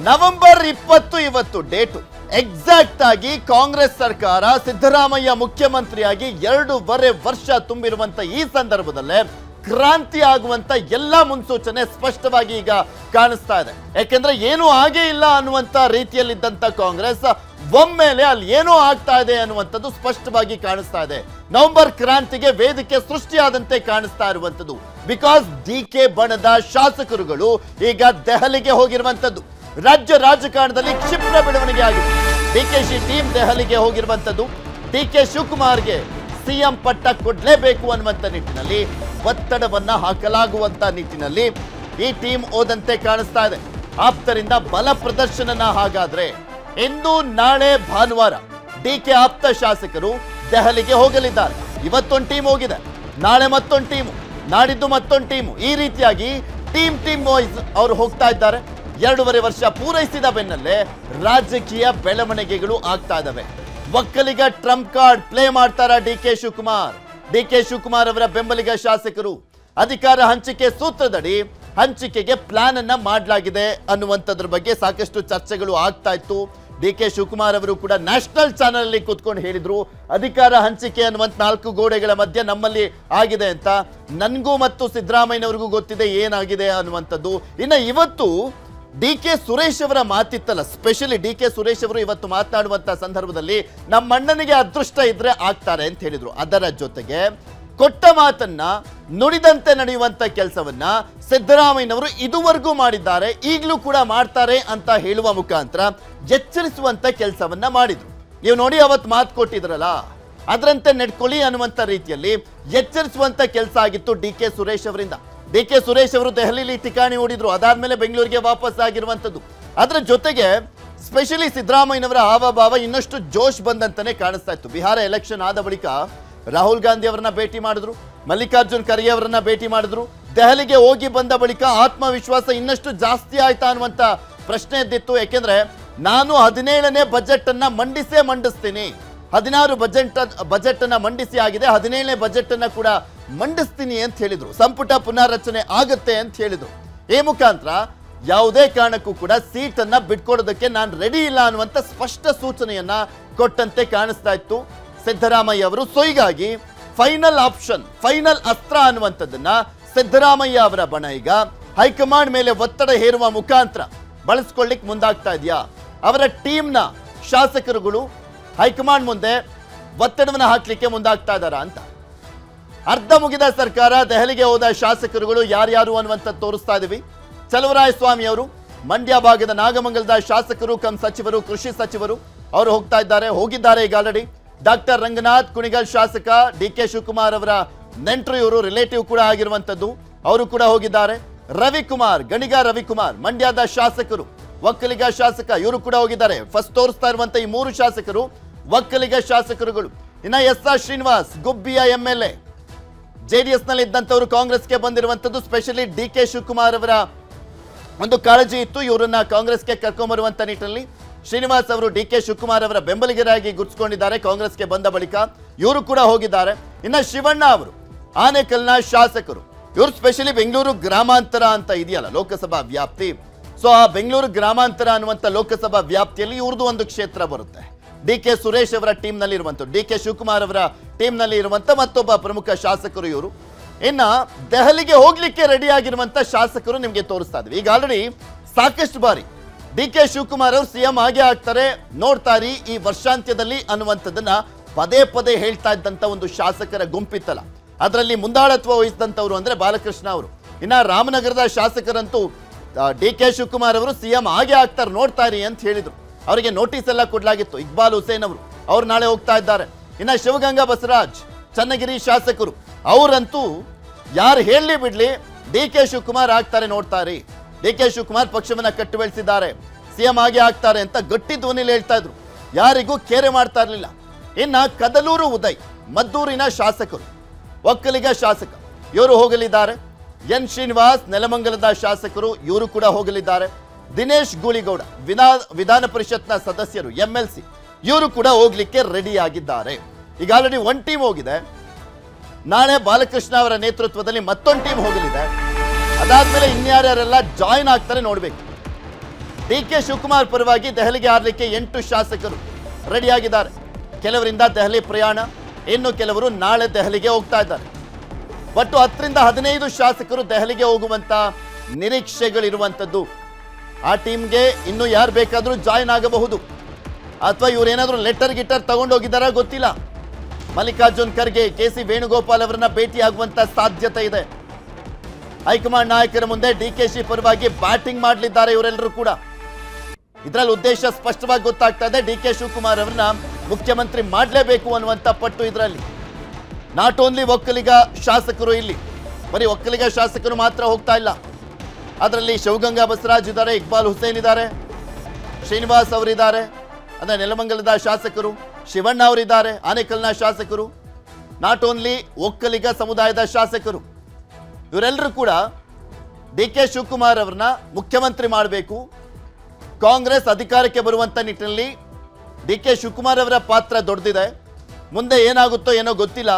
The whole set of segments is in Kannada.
ನವೆಂಬರ್ 20 ಇವತ್ತು ಡೇಟು ಎಕ್ಸಾಕ್ಟ್ ಆಗಿ ಕಾಂಗ್ರೆಸ್ ಸರ್ಕಾರ ಸಿದ್ದರಾಮಯ್ಯ ಮುಖ್ಯಮಂತ್ರಿಯಾಗಿ 2.5 ವರ್ಷ ತುಂಬಿರುವಂತ ಈ ಸಂದರ್ಭದಲ್ಲೇ ಕ್ರಾಂತಿ ಆಗುವಂತ ಎಲ್ಲಾ ಮುನ್ಸೂಚನೆ ಸ್ಪಷ್ಟವಾಗಿ ಈಗ ಕಾಣಿಸ್ತಾ ಇದೆ. ಯಾಕೆಂದ್ರೆ ಏನೂ ಆಗೇ ಇಲ್ಲ ಅನ್ನುವಂತ ರೀತಿಯಲ್ಲಿದ್ದಂತ ಕಾಂಗ್ರೆಸ್ ಒಮ್ಮೆಲೆ ಅಲ್ಲಿ ಏನೋ ಆಗ್ತಾ ಇದೆ ಅನ್ನುವಂಥದ್ದು ಸ್ಪಷ್ಟವಾಗಿ ಕಾಣಿಸ್ತಾ ಇದೆ. ನವೆಂಬರ್ ಕ್ರಾಂತಿಗೆ ವೇದಿಕೆ ಸೃಷ್ಟಿಯಾದಂತೆ ಕಾಣಿಸ್ತಾ ಇರುವಂತದ್ದು. ಬಿಕಾಸ್ ಡಿಕೆ ಬಣದ ಶಾಸಕರುಗಳು ಈಗ ದೆಹಲಿಗೆ ಹೋಗಿರುವಂತದ್ದು. ರಾಜ್ಯ ರಾಜಕಾರಣದಲ್ಲಿ ಕ್ಷಿಪ್ರ ಬೆಳವಣಿಗೆ ಆಗಿದೆ. ಡಿಕೆಶಿ ಟೀಮ್ ದೆಹಲಿಗೆ ಹೋಗಿರುವಂತದ್ದು. ಡಿಕೆ ಶಿವಕುಮಾರ್ಗೆ ಸಿಎಂ ಪಟ್ಟ ಕೊಡ್ಲೇಬೇಕು ಅನ್ನುವಂತ ನಿಟ್ಟಿನಲ್ಲಿ ಒತ್ತಡವನ್ನ ಹಾಕಲಾಗುವಂತ ನಿಟ್ಟಿನಲ್ಲಿ ಈ ಟೀಮ್ ಓದಂತೆ ಕಾಣಿಸ್ತಾ ಇದೆ. ಆಪ್ತರಿಂದ ಬಲ ಪ್ರದರ್ಶನ. ಹಾಗಾದ್ರೆ ಇಂದು ನಾಳೆ ಭಾನುವಾರ ಡಿಕೆ ಆಪ್ತ ಶಾಸಕರು ದೆಹಲಿಗೆ ಹೋಗಲಿದ್ದಾರೆ. ಇವತ್ತೊಂದು ಟೀಮ್ ಹೋಗಿದೆ, ನಾಳೆ ಮತ್ತೊಂದು ಟೀಮು, ನಾಡಿದ್ದು ಮತ್ತೊಂದು ಟೀಮು. ಈ ರೀತಿಯಾಗಿ ಟೀಮ್ ವೈಸ್ ಅವರು ಹೋಗ್ತಾ ಇದ್ದಾರೆ. 2.5 ವರ್ಷ ಪೂರೈಸಿದ ಬೆನ್ನಲ್ಲೇ ರಾಜಕೀಯ ಬೆಳವಣಿಗೆಗಳು ಆಗ್ತಾ ಇದಾವೆ. ಒಕ್ಕಲಿಗ ಟ್ರಂಪ್ ಕಾರ್ಡ್ ಪ್ಲೇ ಮಾಡ್ತಾರ ಡಿಕೆ ಶಿವಕುಮಾರ್ ಅವರ ಬೆಂಬಲಿಗ ಶಾಸಕರು. ಅಧಿಕಾರ ಹಂಚಿಕೆ ಸೂತ್ರದಡಿ ಹಂಚಿಕೆಗೆ ಪ್ಲಾನ್ ಅನ್ನ ಮಾಡಲಾಗಿದೆ ಅನ್ನುವಂಥದ್ರ ಬಗ್ಗೆ ಸಾಕಷ್ಟು ಚರ್ಚೆಗಳು ಆಗ್ತಾ ಇತ್ತು. ಡಿಕೆ ಶಿವಕುಮಾರ್ ಅವರು ಕೂಡ ನ್ಯಾಷನಲ್ ಚಾನೆಲ್ ಅಲ್ಲಿ ಕೂತ್ಕೊಂಡು ಹೇಳಿದ್ರು, ಅಧಿಕಾರ ಹಂಚಿಕೆ ಅನ್ನುವಂತ 4 ಗೋಡೆಗಳ ಮಧ್ಯೆ ನಮ್ಮಲ್ಲಿ ಆಗಿದೆ ಅಂತ. ನನ್ಗೂ ಮತ್ತು ಸಿದ್ದರಾಮಯ್ಯನವರಿಗೂ ಗೊತ್ತಿದೆ ಏನಾಗಿದೆ ಅನ್ನುವಂಥದ್ದು. ಇನ್ನು ಇವತ್ತು ಡಿಕೆ ಸುರೇಶ್ ಅವರ ಮಾತಿತ್ತಲ್ಲ, ಸ್ಪೆಷಲಿ ಡಿಕೆ ಸುರೇಶ್ ಅವರು ಇವತ್ತು ಮಾತನಾಡುವಂತ ಸಂದರ್ಭದಲ್ಲಿ ನಮ್ಮ ಅಣ್ಣನಿಗೆ ಅದೃಷ್ಟ ಇದ್ರೆ ಆಗ್ತಾರೆ ಅಂತ ಹೇಳಿದ್ರು. ಅದರ ಜೊತೆಗೆ ಕೊಟ್ಟ ಮಾತನ್ನ ನುಡಿದಂತೆ ನಡೆಯುವಂತ ಕೆಲಸವನ್ನ ಸಿದ್ದರಾಮಯ್ಯನವರು ಇದುವರೆಗೂ ಮಾಡಿದ್ದಾರೆ, ಈಗಲೂ ಕೂಡ ಮಾಡ್ತಾರೆ ಅಂತ ಹೇಳುವ ಮುಖಾಂತರ ಎಚ್ಚರಿಸುವಂತ ಕೆಲಸವನ್ನ ಮಾಡಿದ್ರು. ನೀವು ನೋಡಿ, ಅವತ್ತು ಮಾತು ಕೊಟ್ಟಿದ್ರಲ್ಲ, ಅದರಂತೆ ನಡ್ಕೊಳ್ಳಿ ಅನ್ನುವಂತ ರೀತಿಯಲ್ಲಿ ಎಚ್ಚರಿಸುವಂತ ಕೆಲಸ ಆಗಿತ್ತು ಡಿಕೆ ಸುರೇಶ್ ಅವರಿಂದ. ಡಿಕೆ ಸುರೇಶ್ ಅವರು ದೆಹಲಿಯಲ್ಲಿ ಠಿಕಾಣಿ ಹೂಡಿದ್ರು, ಅದಾದ್ಮೇಲೆ ಬೆಂಗಳೂರಿಗೆ ವಾಪಸ್ ಆಗಿರುವಂತದ್ದು. ಅದರ ಜೊತೆಗೆ ಸ್ಪೆಷಲಿ ಸಿದ್ದರಾಮಯ್ಯನವರ ಹಾವಭಾವ ಇನ್ನಷ್ಟು ಜೋಶ್ ಬಂದಂತಾನೆ ಕಾಣಿಸ್ತಾ ಇತ್ತು. ಬಿಹಾರ ಎಲೆಕ್ಷನ್ ಆದ ಬಳಿಕ ರಾಹುಲ್ ಗಾಂಧಿ ಅವರನ್ನ ಭೇಟಿ ಮಾಡಿದ್ರು, ಮಲ್ಲಿಕಾರ್ಜುನ್ ಖರ್ಗೆ ಅವರನ್ನ ಭೇಟಿ ಮಾಡಿದ್ರು. ದೆಹಲಿಗೆ ಹೋಗಿ ಬಂದ ಬಳಿಕ ಆತ್ಮವಿಶ್ವಾಸ ಇನ್ನಷ್ಟು ಜಾಸ್ತಿ ಆಯ್ತಾ ಅನ್ನುವಂತ ಪ್ರಶ್ನೆ ಎದ್ದಿತ್ತು. ಯಾಕೆಂದ್ರೆ ನಾನು 17ನೇ ಬಜೆಟ್ ಅನ್ನ ಮಂಡಿಸ್ತೀನಿ, 16 ಬಜೆಟ್ ಅನ್ನ ಮಂಡಿಸಿ ಆಗಿದೆ, 17ನೇ ಬಜೆಟ್ ಅನ್ನ ಕೂಡ ಮಂಡಿಸ್ತೀನಿ ಅಂತ ಹೇಳಿದ್ರು. ಸಂಪುಟ ಪುನರ್ರಚನೆ ಆಗುತ್ತೆ ಅಂತ ಹೇಳಿದ್ರು. ಈ ಮುಖಾಂತರ ಯಾವುದೇ ಕಾರಣಕ್ಕೂ ಕೂಡ ಸೀಟ್ ಅನ್ನ ಬಿಟ್ಕೊಡೋದಕ್ಕೆ ನಾನು ರೆಡಿ ಇಲ್ಲ ಅನ್ನುವಂತ ಸ್ಪಷ್ಟ ಸೂಚನೆಯನ್ನ ಕೊಟ್ಟಂತೆ ಕಾಣಿಸ್ತಾ ಇತ್ತು ಸಿದ್ದರಾಮಯ್ಯ ಅವರು. ಸೊ ಹೀಗಾಗಿ ಫೈನಲ್ ಆಪ್ಷನ್, ಫೈನಲ್ ಅಸ್ತ್ರ ಅನ್ನುವಂಥದ್ದನ್ನ ಸಿದ್ದರಾಮಯ್ಯ ಅವರ ಬಣ ಈಗ ಹೈಕಮಾಂಡ್ ಮೇಲೆ ಒತ್ತಡ ಹೇರುವ ಮುಖಾಂತರ ಬಳಸ್ಕೊಳ್ಳಿಕ್ ಮುಂದಾಗ್ತಾ ಇದೆಯಾ? ಅವರ ಟೀಮ್ನ ಶಾಸಕರುಗಳು ಹೈಕಮಾಂಡ್ ಮುಂದೆ ಒತ್ತಡವನ್ನು ಹಾಕ್ಲಿಕ್ಕೆ ಮುಂದಾಗ್ತಾ ಇದ್ದಾರಾ ಅಂತ. ಅರ್ಧ ಮುಗಿದ ಸರ್ಕಾರ, ದೆಹಲಿಗೆ ಹೋದ ಶಾಸಕರುಗಳು ಯಾರ್ಯಾರು ಅನ್ನುವಂಥದ್ದು ತೋರಿಸ್ತಾ ಇದೀವಿ. ಚಲುವರಾಯಸ್ವಾಮಿ ಅವರು ಮಂಡ್ಯ ಭಾಗದ ನಾಗಮಂಗಲದ ಶಾಸಕರು ಕಮ್ ಸಚಿವರು, ಕೃಷಿ ಸಚಿವರು, ಅವರು ಹೋಗಿದ್ದಾರೆ ಈಗ ಆಲ್ರೆಡಿ. ಡಾಕ್ಟರ್ ರಂಗನಾಥ್ ಕುಣಿಗಲ್ ಶಾಸಕ, ಡಿಕೆ ಶಿವಕುಮಾರ್ ಅವರ ನೆಂಟರು, ಇವರು ರಿಲೇಟಿವ್ ಕೂಡ ಆಗಿರುವಂತದ್ದು, ಅವರು ಕೂಡ ಹೋಗಿದ್ದಾರೆ. ರವಿಕುಮಾರ್, ಗಣಿಗ ರವಿಕುಮಾರ್ ಮಂಡ್ಯದ ಶಾಸಕರು, ಒಕ್ಕಲಿಗ ಶಾಸಕ, ಇವರು ಕೂಡ ಹೋಗಿದ್ದಾರೆ. ಫಸ್ಟ್ ತೋರಿಸ್ತಾ ಇರುವಂತ ಈ 3 ಶಾಸಕರು ಒಕ್ಕಲಿಗ ಶಾಸಕರುಗಳು. ಇನ್ನ SR ಶ್ರೀನಿವಾಸ್, ಗುಬ್ಬಿಯ MLA, JDS ನಲ್ಲಿ ಇದ್ದಂತವರು ಕಾಂಗ್ರೆಸ್ಗೆ ಬಂದಿರುವಂತದ್ದು. ಸ್ಪೆಷಲಿ ಡಿಕೆ ಶಿವಕುಮಾರ್ ಅವರ ಒಂದು ಕಾಳಜಿ ಇತ್ತು, ಇವರನ್ನ ಕಾಂಗ್ರೆಸ್ಗೆ ಕರ್ಕೊಂಡ್ಬರುವಂತ ನಿಟ್ಟಿನಲ್ಲಿ ಶ್ರೀನಿವಾಸ್ ಅವರು ಡಿಕೆ ಶಿವಕುಮಾರ್ ಅವರ ಬೆಂಬಲಿಗರಾಗಿ ಗುರುತಿಸಿಕೊಂಡಿದ್ದಾರೆ ಕಾಂಗ್ರೆಸ್ಗೆ ಬಂದ ಬಳಿಕ. ಇವರು ಕೂಡ ಹೋಗಿದ್ದಾರೆ. ಇನ್ನ ಶಿವಣ್ಣ ಅವರು ಆನೇಕಲ್ನ ಶಾಸಕರು, ಇವರು ಸ್ಪೆಷಲಿ ಬೆಂಗಳೂರು ಗ್ರಾಮಾಂತರ ಅಂತ ಇದೆಯಲ್ಲ ಲೋಕಸಭಾ ವ್ಯಾಪ್ತಿ, ಸೊ ಆ ಬೆಂಗಳೂರು ಗ್ರಾಮಾಂತರ ಅನ್ನುವಂಥ ಲೋಕಸಭಾ ವ್ಯಾಪ್ತಿಯಲ್ಲಿ ಇವ್ರದ್ದು ಒಂದು ಕ್ಷೇತ್ರ ಬರುತ್ತೆ. ಡಿಕೆ ಸುರೇಶ್ ಅವರ ಟೀಮ್ ನಲ್ಲಿ ಇರುವಂತ, ಡಿಕೆ ಶಿವಕುಮಾರ್ ಅವರ ಟೀಮ್ ನಲ್ಲಿ ಇರುವಂತ ಮತ್ತೊಬ್ಬ ಪ್ರಮುಖ ಶಾಸಕರು ಇವರು. ಇನ್ನ ದೆಹಲಿಗೆ ಹೋಗ್ಲಿಕ್ಕೆ ರೆಡಿ ಆಗಿರುವಂತ ಶಾಸಕರು ನಿಮಗೆ ತೋರಿಸ್ತಾ ಇದ್ವಿ. ಈಗ ಆಲ್ರೆಡಿ ಸಾಕಷ್ಟು ಬಾರಿ ಡಿಕೆ ಶಿವಕುಮಾರ್ ಅವರು ಸಿಎಂ ಆಗೇ ಆಗ್ತಾರೆ, ನೋಡ್ತಾರಿ ಈ ವರ್ಷಾಂತ್ಯದಲ್ಲಿ ಅನ್ನುವಂಥದ್ದನ್ನ ಪದೇ ಪದೇ ಹೇಳ್ತಾ ಇದ್ದಂತ ಒಂದು ಶಾಸಕರ ಗುಂಪಿತ್ತಲ್ಲ, ಅದರಲ್ಲಿ ಮುಂದಾಳತ್ವ ವಹಿಸಿದಂಥವ್ರು ಅಂದ್ರೆ ಬಾಲಕೃಷ್ಣ ಅವರು. ಇನ್ನ ರಾಮನಗರದ ಶಾಸಕರಂತೂ ಡಿಕೆ ಶಿವಕುಮಾರ್ ಅವರು ಸಿಎಂ ಆಗೇ ಆಗ್ತಾರೆ, ನೋಡ್ತಾರಿ ಅಂತ ಹೇಳಿದ್ರು. ಅವರಿಗೆ ನೋಟಿಸ್ ಎಲ್ಲ ಕೊಡಲಾಗಿತ್ತು. ಇಕ್ಬಾಲ್ ಹುಸೇನ್ ಅವರು ನಾಳೆ ಹೋಗ್ತಾ ಇದ್ದಾರೆ. ಇನ್ನ ಶಿವಗಂಗಾ ಬಸವರಾಜ್, ಚನ್ನಗಿರಿ ಶಾಸಕರು, ಅವರಂತೂ ಯಾರು ಹೇಳಲಿ ಬಿಡ್ಲಿ ಡಿಕೆ ಶಿವಕುಮಾರ್ ಆಗ್ತಾರೆ, ನೋಡ್ತಾರೆ. ಡಿಕೆ ಶಿವಕುಮಾರ್ ಪಕ್ಷವನ್ನ ಕಟ್ಟಿ ಬೆಳೆಸಿದ್ದಾರೆ, ಸಿಎಂ ಆಗೇ ಆಗ್ತಾರೆ ಅಂತ ಗಟ್ಟಿ ಧ್ವನಿಲಿ ಹೇಳ್ತಾ ಇದ್ರು, ಯಾರಿಗೂ ಕೇರೆ ಮಾಡ್ತಾ ಇರಲಿಲ್ಲ. ಇನ್ನ ಕದಲೂರು ಉದಯ್, ಮದ್ದೂರಿನ ಶಾಸಕರು, ಒಕ್ಕಲಿಗ ಶಾಸಕ, ಇವರು ಹೋಗಲಿದ್ದಾರೆ. ಎನ್ ಶ್ರೀನಿವಾಸ್, ನೆಲಮಂಗಲದ ಶಾಸಕರು, ಇವರು ಕೂಡ ಹೋಗಲಿದ್ದಾರೆ. ದಿನೇಶ್ ಗೂಳಿಗೌಡ, ವಿಧಾನ ಪರಿಷತ್ನ ಸದಸ್ಯರು, MLC, ಇವರು ಕೂಡ ಹೋಗ್ಲಿಕ್ಕೆ ರೆಡಿ ಆಗಿದ್ದಾರೆ. ಈಗ ಆಲ್ರೆಡಿ ಒಂದು ಟೀಮ್ ಹೋಗಿದೆ, ನಾಳೆ ಬಾಲಕೃಷ್ಣ ಅವರ ನೇತೃತ್ವದಲ್ಲಿ ಮತ್ತೊಂದು ಟೀಮ್ ಹೋಗಲಿದೆ. ಅದಾದ್ಮೇಲೆ ಇನ್ಯಾರ್ಯಾರೆಲ್ಲ ಜಾಯಿನ್ ಆಗ್ತಾರೆ ನೋಡ್ಬೇಕು. ಡಿ.ಕೆ. ಶಿವಕುಮಾರ್ ಪರವಾಗಿ ದೆಹಲಿಗೆ ಹಾರಲಿಕ್ಕೆ 8 ಶಾಸಕರು ರೆಡಿಯಾಗಿದ್ದಾರೆ. ಕೆಲವರಿಂದ ದೆಹಲಿ ಪ್ರಯಾಣ, ಇನ್ನು ಕೆಲವರು ನಾಳೆ ದೆಹಲಿಗೆ ಹೋಗ್ತಾ ಇದ್ದಾರೆ. ಒಟ್ಟು 10 ರಿಂದ 15 ಶಾಸಕರು ದೆಹಲಿಗೆ ಹೋಗುವಂತ ನಿರೀಕ್ಷೆಗಳಿರುವಂಥದ್ದು. ಆ ಟೀಮ್ಗೆ ಇನ್ನು ಯಾರು ಬೇಕಾದರೂ ಜಾಯಿನ್ ಆಗಬಹುದು, ಅಥವಾ ಇವರೇನಾದರೂ ಲೆಟರ್ ಗಿಟರ್ ತಗೊಂಡೋಗಿದ್ದಾರಾ ಗೊತ್ತಿಲ್ಲ. ಮಲ್ಲಿಕಾರ್ಜುನ್ ಖರ್ಗೆ, ಕೆ.ಸಿ. ವೇಣುಗೋಪಾಲ್ ಅವರನ್ನ ಭೇಟಿಯಾಗುವಂತ ಸಾಧ್ಯತೆ ಇದೆ. ಹೈಕಮಾಂಡ್ ನಾಯಕರ ಮುಂದೆ ಡಿ.ಕೆ.ಶಿ ಪರವಾಗಿ ಬ್ಯಾಟಿಂಗ್ ಮಾಡಲಿದ್ದಾರೆ ಇವರೆಲ್ಲರೂ ಕೂಡ. ಇದರಲ್ಲಿ ಉದ್ದೇಶ ಸ್ಪಷ್ಟವಾಗಿ ಗೊತ್ತಾಗ್ತಾ ಇದೆ. ಡಿ.ಕೆ. ಶಿವಕುಮಾರ್ ಅವರನ್ನ ಮುಖ್ಯಮಂತ್ರಿ ಮಾಡಲೇಬೇಕು ಅನ್ನುವಂಥ ಪಟ್ಟು ಇದರಲ್ಲಿ. ನಾಟ್ ಓನ್ಲಿ ಒಕ್ಕಲಿಗ ಶಾಸಕರು, ಇಲ್ಲಿ ಬರೀ ಒಕ್ಕಲಿಗ ಶಾಸಕರು ಮಾತ್ರ ಹೋಗ್ತಾ ಇಲ್ಲ. ಅದರಲ್ಲಿ ಶಿವಗಂಗಾ ಬಸವರಾಜ್ ಇದ್ದಾರೆ, ಇಕ್ಬಾಲ್ ಹುಸೇನ್ ಇದ್ದಾರೆ, ಶ್ರೀನಿವಾಸ್ ಅವರಿದ್ದಾರೆ, ಅಂದರೆ ನೆಲಮಂಗಲದ ಶಾಸಕರು, ಶಿವಣ್ಣ ಅವರಿದ್ದಾರೆ, ಆನೇಕಲ್ನ ಶಾಸಕರು, ನಾಟ್ ಓನ್ಲಿ ಒಕ್ಕಲಿಗ ಸಮುದಾಯದ ಶಾಸಕರು. ಇವರೆಲ್ಲರೂ ಕೂಡ ಡಿ.ಕೆ. ಶಿವಕುಮಾರ್ ಅವರನ್ನ ಮುಖ್ಯಮಂತ್ರಿ ಮಾಡಬೇಕು, ಕಾಂಗ್ರೆಸ್ ಅಧಿಕಾರಕ್ಕೆ ಬರುವಂತ ನಿಟ್ಟಿನಲ್ಲಿ ಡಿ.ಕೆ. ಶಿವಕುಮಾರ್ ಅವರ ಪಾತ್ರ ದೊಡ್ಡದಿದೆ. ಮುಂದೆ ಏನಾಗುತ್ತೋ ಏನೋ ಗೊತ್ತಿಲ್ಲ.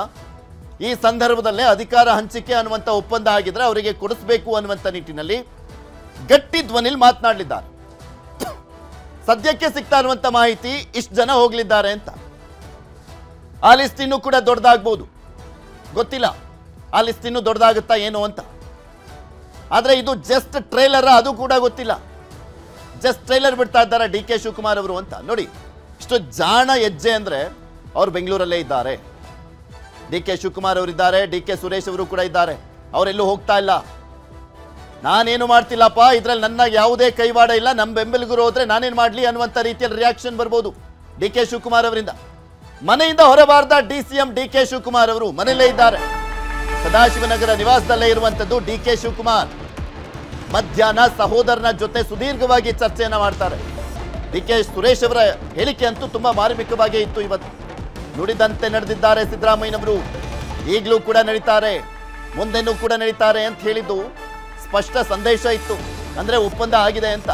ಈ ಸಂದರ್ಭದಲ್ಲೇ ಅಧಿಕಾರ ಹಂಚಿಕೆ ಅನ್ನುವಂಥ ಒಪ್ಪಂದ ಆಗಿದ್ರೆ ಅವರಿಗೆ ಕೊಡಿಸಬೇಕು ಅನ್ನುವಂಥ ನಿಟ್ಟಿನಲ್ಲಿ ಗಟ್ಟಿ ಧ್ವನಿಲಿ ಮಾತನಾಡಲಿದ್ದಾರೆ. ಸದ್ಯಕ್ಕೆ ಸಿಗ್ತಾ ಇರುವಂತ ಮಾಹಿತಿ ಇಷ್ಟು ಜನ ಹೋಗ್ಲಿದ್ದಾರೆ ಅಂತ. ಆ ಲಿಸ್ಟ್ ಇನ್ನೂ ಕೂಡ ದೊಡ್ಡದಾಗಬಹುದು, ಗೊತ್ತಿಲ್ಲ. ಆ ಲಿಸ್ಟ್ ಇನ್ನೂ ದೊಡ್ಡದಾಗುತ್ತಾ ಏನು ಅಂತ. ಆದ್ರೆ ಇದು ಜಸ್ಟ್ ಟ್ರೈಲರ್, ಅದು ಕೂಡ ಗೊತ್ತಿಲ್ಲ. ಜಸ್ಟ್ ಟ್ರೈಲರ್ ಬಿಡ್ತಾ ಇದ್ದಾರೆ ಡಿ.ಕೆ. ಶಿವಕುಮಾರ್ ಅವರು ಅಂತ. ನೋಡಿ, ಇಷ್ಟು ಜಾಣ ಹೆಜ್ಜೆ ಅಂದ್ರೆ ಅವ್ರು ಬೆಂಗಳೂರಲ್ಲೇ ಇದ್ದಾರೆ. ಡಿ.ಕೆ. ಶಿವಕುಮಾರ್ ಅವರಿದ್ದಾರೆ, ಡಿ.ಕೆ. ಸುರೇಶ್ ಅವರು ಕೂಡ ಇದ್ದಾರೆ. ಅವರೆಲ್ಲೂ ಹೋಗ್ತಾ ಇಲ್ಲ. ನಾನೇನು ಮಾಡ್ತಿಲ್ಲಪ್ಪ, ಇದ್ರಲ್ಲಿ ನನ್ನ ಯಾವುದೇ ಕೈವಾಡ ಇಲ್ಲ, ನಮ್ಮ ಬೆಂಬಲಿಗರು ಹೋದ್ರೆ ನಾನೇನು ಮಾಡಲಿ ಅನ್ನುವಂಥ ರೀತಿಯಲ್ಲಿ ರಿಯಾಕ್ಷನ್ ಬರ್ಬೋದು ಡಿ.ಕೆ. ಶಿವಕುಮಾರ್ ಅವರಿಂದ. ಮನೆಯಿಂದ ಹೊರಬಾರ್ದ ಡಿ.ಸಿ.ಎಂ ಡಿ.ಕೆ. ಶಿವಕುಮಾರ್ ಅವರು ಮನೆಯಲ್ಲೇ ಇದ್ದಾರೆ. ಸದಾಶಿವನಗರ ನಿವಾಸದಲ್ಲೇ ಇರುವಂಥದ್ದು ಡಿ.ಕೆ. ಶಿವಕುಮಾರ್. ಮಧ್ಯಾಹ್ನ ಸಹೋದರನ ಜೊತೆ ಸುದೀರ್ಘವಾಗಿ ಚರ್ಚೆಯನ್ನ ಮಾಡ್ತಾರೆ. ಡಿ.ಕೆ. ಸುರೇಶ್ ಅವರ ಹೇಳಿಕೆ ಅಂತೂ ತುಂಬಾ ಮಾರ್ಮಿಕವಾಗಿ ಇತ್ತು. ಇವತ್ತು ನುಡಿದಂತೆ ನಡೆದಿದ್ದಾರೆ ಸಿದ್ದರಾಮಯ್ಯನವರು, ಈಗಲೂ ಕೂಡ ನಡೀತಾರೆ, ಮುಂದೆನೂ ಕೂಡ ನಡೀತಾರೆ ಅಂತ ಹೇಳಿದ್ದು ಸ್ಪಷ್ಟ ಸಂದೇಶ ಇತ್ತು. ಅಂದ್ರೆ ಒಪ್ಪಂದ ಆಗಿದೆ ಅಂತ.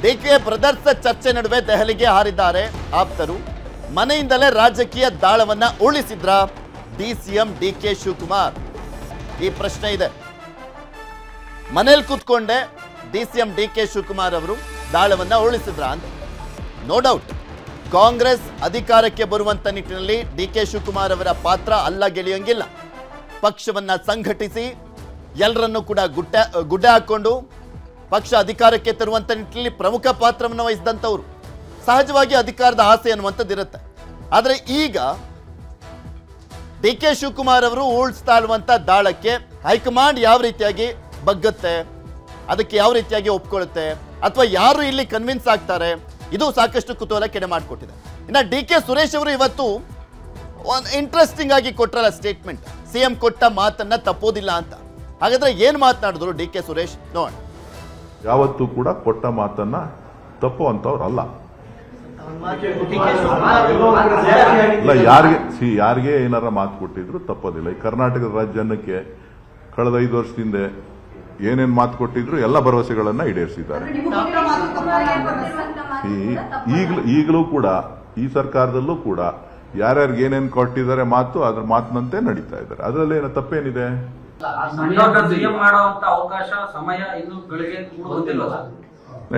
ಡಿ.ಕೆ. ಬ್ರದರ್ಸ್ ಚರ್ಚೆ ನಡುವೆ ದೆಹಲಿಗೆ ಹಾರಿದ್ದಾರೆ ಆಪ್ತರು. ಮನೆಯಿಂದಲೇ ರಾಜಕೀಯ ದಾಳವನ್ನ ಉಳಿಸಿದ್ರ ಡಿ.ಸಿ.ಎಂ ಡಿ.ಕೆ. ಶಿವಕುಮಾರ್? ಈ ಪ್ರಶ್ನೆ ಇದೆ. ಮನೇಲಿ ಕೂತ್ಕೊಂಡೆ ಡಿ.ಸಿ.ಎಂ ಡಿ.ಕೆ. ಶಿವಕುಮಾರ್ ಅವರು ದಾಳವನ್ನ ಉಳಿಸಿದ್ರ ಅಂತ. ನೋ ಡೌಟ್, ಕಾಂಗ್ರೆಸ್ ಅಧಿಕಾರಕ್ಕೆ ಬರುವಂತ ನಿಟ್ಟಿನಲ್ಲಿ ಡಿ.ಕೆ. ಶಿವಕುಮಾರ್ ಅವರ ಪಾತ್ರ ಅಲ್ಲ ಗೆಳೆಯಂಗಿಲ್ಲ. ಪಕ್ಷವನ್ನ ಸಂಘಟಿಸಿ ಎಲ್ಲರನ್ನೂ ಕೂಡ ಗುಡ್ಡೆ ಹಾಕೊಂಡು ಪಕ್ಷ ಅಧಿಕಾರಕ್ಕೆ ತರುವಂತ ನಿಟ್ಟಿನಲ್ಲಿ ಪ್ರಮುಖ ಪಾತ್ರವನ್ನು ವಹಿಸಿದಂಥವ್ರು. ಸಹಜವಾಗಿ ಅಧಿಕಾರದ ಆಸೆ ಅನ್ನುವಂಥದ್ದಿರುತ್ತೆ. ಆದರೆ ಈಗ ಡಿ.ಕೆ. ಶಿವಕುಮಾರ್ ಅವರು ಉಳಿಸ್ತಾ ಇರುವಂತ ದಾಳಕ್ಕೆ ಹೈಕಮಾಂಡ್ ಯಾವ ರೀತಿಯಾಗಿ ಬಗ್ಗುತ್ತೆ, ಅದಕ್ಕೆ ಯಾವ ರೀತಿಯಾಗಿ ಒಪ್ಕೊಳ್ಳುತ್ತೆ, ಅಥವಾ ಯಾರು ಇಲ್ಲಿ ಕನ್ವಿನ್ಸ್ ಆಗ್ತಾರೆ, ಇದು ಸಾಕಷ್ಟು ಕುತೂಹಲ ಕೆಡೆ ಮಾಡಿಕೊಟ್ಟಿದೆ. ಇನ್ನು ಡಿ.ಕೆ. ಸುರೇಶ್ ಅವರು ಇವತ್ತು ಒಂದು ಇಂಟ್ರೆಸ್ಟಿಂಗ್ ಆಗಿ ಕೊಟ್ಟರಲ್ಲ ಸ್ಟೇಟ್ಮೆಂಟ್, ಸಿಎಂ ಕೊಟ್ಟ ಮಾತನ್ನ ತಪ್ಪೋದಿಲ್ಲ ಅಂತ. ಹಾಗಾದ್ರೆ ಏನ್ ಮಾತನಾಡಿದ್ರು ಡಿ.ಕೆ. ಸುರೇಶ್ ನೋಡೋಣ. ಯಾವತ್ತೂ ಕೂಡ ಕೊಟ್ಟ ಮಾತನ್ನ ತಪ್ಪುವಂತವ್ರಲ್ಲ. ಇಲ್ಲ, ಯಾರಿಗೆ ಏನಾರ ಮಾತು ಕೊಟ್ಟಿದ್ರು ತಪ್ಪೋದಿಲ್ಲ. ಈ ಕರ್ನಾಟಕದ ರಾಜ್ಯಕ್ಕೆ ಕಳೆದ 5 ವರ್ಷದಿಂದ ಏನೇನ್ ಮಾತು ಕೊಟ್ಟಿದ್ರು ಎಲ್ಲ ಭರವಸೆಗಳನ್ನ ಈಡೇರಿಸಿದ್ದಾರೆ. ಈಗಲೂ ಕೂಡ ಈ ಸರ್ಕಾರದಲ್ಲೂ ಕೂಡ ಯಾರ್ಯಾರಿಗೆ ಏನೇನ್ ಕೊಟ್ಟಿದ್ದಾರೆ ಮಾತು, ಅದ್ರ ಮಾತಿನಂತೆ ನಡೀತಾ ಇದ್ದಾರೆ. ಅದರಲ್ಲಿ ಏನೋ ತಪ್ಪೇನಿದೆ?